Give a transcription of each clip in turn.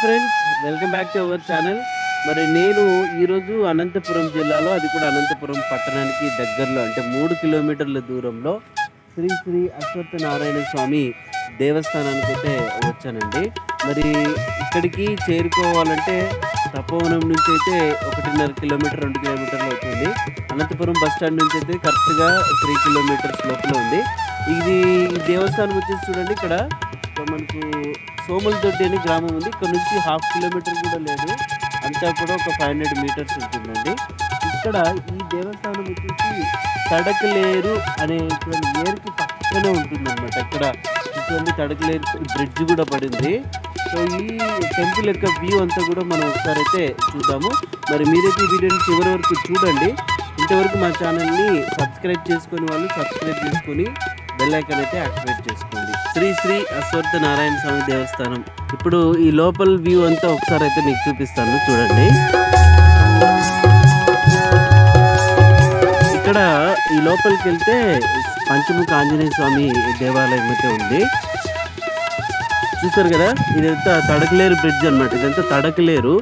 Friends, welcome back to our channel. మరి నేను ఈరోజు అనంతపురం జిల్లాలో, అది కూడా అనంతపురం పట్టణానికి దగ్గరలో, అంటే 3 కిలోమీటర్ల దూరంలో శ్రీ శ్రీ అశ్వత్థనారాయణ స్వామి దేవస్థానానికి అయితే వచ్చానండి. మరి ఇక్కడికి చేరుకోవాలంటే తపోవనం నుంచి అయితే 1.5 కిలోమీటర్ 2 కిలోమీటర్లు అవుతుంది. అనంతపురం బస్ స్టాండ్ నుంచి అయితే కరెక్ట్గా 3 కిలోమీటర్స్ లోపల ఉంది. ఇది ఈ దేవస్థానం వచ్చేసి చూడండి, ఇక్కడ మనకు సోమలదొడ్డి అని గ్రామం ఉంది. ఇక్కడ నుంచి 1/2 కిలోమీటర్ కూడా లేదు, అంతా కూడా ఒక 500 మీటర్స్ ఉంటుందండి. ఇక్కడ ఈ దేవస్థానం వచ్చేసి తడకలేరు అనే ఇటువంటి ఏరుకి పక్కనే ఉంటుందన్నమాట. ఇక్కడ ఇటువంటి తడకలేరు బ్రిడ్జ్ కూడా పడింది. సో ఈ టెంపుల్ యొక్క వ్యూ అంతా కూడా మనం ఒకసారి అయితే చూద్దాము. మరి మీరైతే ఈ వీడియోని చివరి వరకు చూడండి. ఇంతవరకు మా ఛానల్ని సబ్స్క్రైబ్ చేసుకుని వాళ్ళు సబ్స్క్రైబ్ చేసుకొని బెల్ ఐకాన్ అయితే యాక్టివేట్ చేసుకోండి. శ్రీ శ్రీ అశ్వత్థనారాయణ స్వామి దేవస్థానం. ఇప్పుడు ఈ లోపల వ్యూ అంతా ఒకసారి అయితే మీకు చూపిస్తాను, చూడండి. ఇక్కడ ఈ లోపలికి వెళ్తే పంచముఖ ఆంజనేయ స్వామి దేవాలయం అయితే ఉంది. చూస్తారు కదా, ఇదంతా తడకలేరు బ్రిడ్జ్ అనమాట. ఇదంతా తడకలేరు,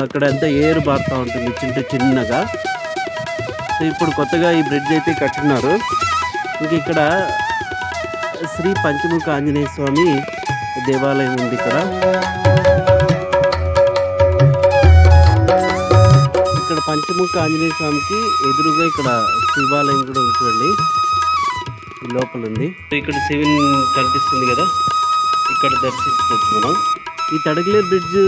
అక్కడ అంతా ఏరు బారుతూ ఉంటుంది చిన్నగా. సో ఇప్పుడు కొత్తగా ఈ బ్రిడ్జ్ అయితే కట్టున్నారు. ఇంక ఇక్కడ శ్రీ పంచముఖ ఆంజనేయ స్వామి దేవాలయం ఉంది. ఇక్కడ పంచముఖ ఆంజనేయ స్వామికి ఎదురుగా ఇక్కడ శివాలయం కూడా ఉంటుందండి, ఈ లోపల ఉంది. ఇక్కడ శివుని కనిపిస్తుంది కదా, ఇక్కడ దర్శించుకోవచ్చు మనం. ఈ తడకలేరు బ్రిడ్జ్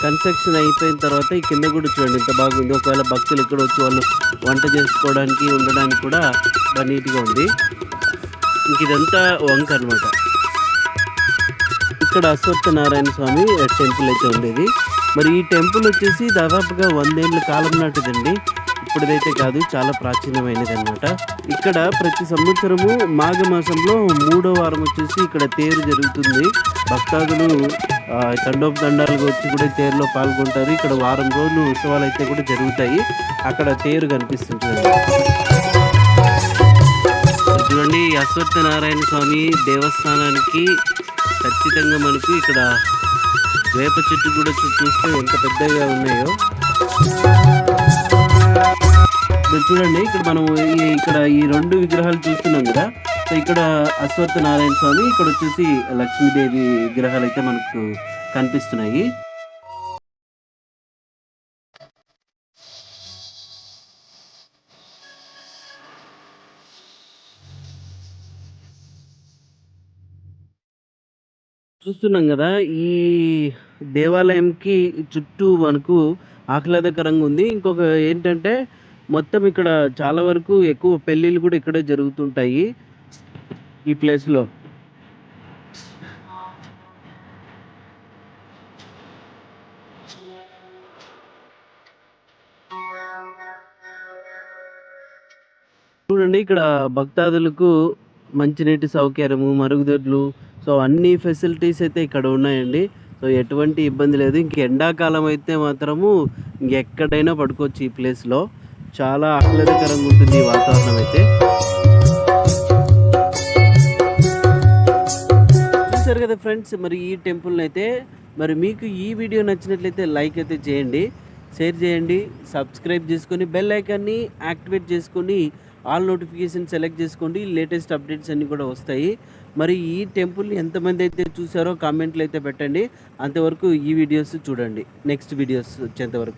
కన్స్ట్రక్షన్ అయిపోయిన తర్వాత ఈ కింద కూడా చూడండి ఎంత బాగుంది. ఒకవేళ భక్తులు ఇక్కడ వచ్చి వాళ్ళు వంట చేసుకోవడానికి ఉండడానికి కూడా బాగా నీట్గా ఉంది. ఇంక ఇదంతా వంక అనమాట. ఇక్కడ అశ్వత్థనారాయణ స్వామి టెంపుల్ అయితే ఉండేది. మరి ఈ టెంపుల్ వచ్చేసి దాదాపుగా 100 ఏళ్ళ కాలం నాటిదండి, ఇప్పుడైతే కాదు, చాలా ప్రాచీనమైనది అనమాట. ఇక్కడ ప్రతి సంవత్సరము మాఘమాసంలో 3వ వారం వచ్చేసి ఇక్కడ తేరు జరుగుతుంది. భక్తాదులు తండోపతండాలుగా వచ్చి కూడా తేరులో పాల్గొంటారు. ఇక్కడ వారం రోజులు ఉత్సవాలు అయితే కూడా జరుగుతాయి. అక్కడ తేరు కనిపిస్తుంది చూడండి. అశ్వత్థనారాయణ స్వామి దేవస్థానానికి ఖచ్చితంగా మనకు ఇక్కడ వేప చెట్టు కూడా చూస్తే ఎంత పెద్దగా ఉన్నాయో చూడండి. ఇక్కడ మనం ఇక్కడ ఈ 2 విగ్రహాలు చూస్తున్నాం కదా. సో ఇక్కడ అశ్వత్థనారాయణ స్వామి, ఇక్కడ వచ్చేసి లక్ష్మీదేవి విగ్రహాలు అయితే మనకు కనిపిస్తున్నాయి. చూస్తున్నాం కదా, ఈ దేవాలయంకి చుట్టూ మనకు ఆహ్లాదకరంగా ఉంది. ఇంకొక ఏంటంటే మొత్తం ఇక్కడ చాలా వరకు ఎక్కువ పెళ్ళిళ్ళు కూడా ఇక్కడే జరుగుతుంటాయి ఈ ప్లేస్లో. చూడండి, ఇక్కడ భక్తాదులకు మంచినీటి సౌకర్యము, మరుగుదొడ్లు, సో అన్ని ఫెసిలిటీస్ అయితే ఇక్కడ ఉన్నాయండి. సో ఎటువంటి ఇబ్బంది లేదు. ఇంక ఎండాకాలం అయితే మాత్రము ఇంకెక్కడైనా పడుకోవచ్చు ఈ ప్లేస్లో. చాలా ఆహ్లాదకరంగా ఉంటుంది ఈ వాతావరణం అయితే. చూసారు కదా ఫ్రెండ్స్, మరి ఈ టెంపుల్ని అయితే మరి మీకు ఈ వీడియో నచ్చినట్లయితే లైక్ అయితే చేయండి, షేర్ చేయండి, సబ్స్క్రైబ్ చేసుకొని బెల్ ఐకాన్ని యాక్టివేట్ చేసుకొని ఆల్ నోటిఫికేషన్ సెలెక్ట్ చేసుకోండి. లేటెస్ట్ అప్డేట్స్ అన్నీ కూడా వస్తాయి. మరి ఈ టెంపుల్ని ఎంతమంది అయితే చూసారో కామెంట్లు అయితే పెట్టండి. అంతవరకు ఈ వీడియోస్ చూడండి, నెక్స్ట్ వీడియోస్ వచ్చేంతవరకు.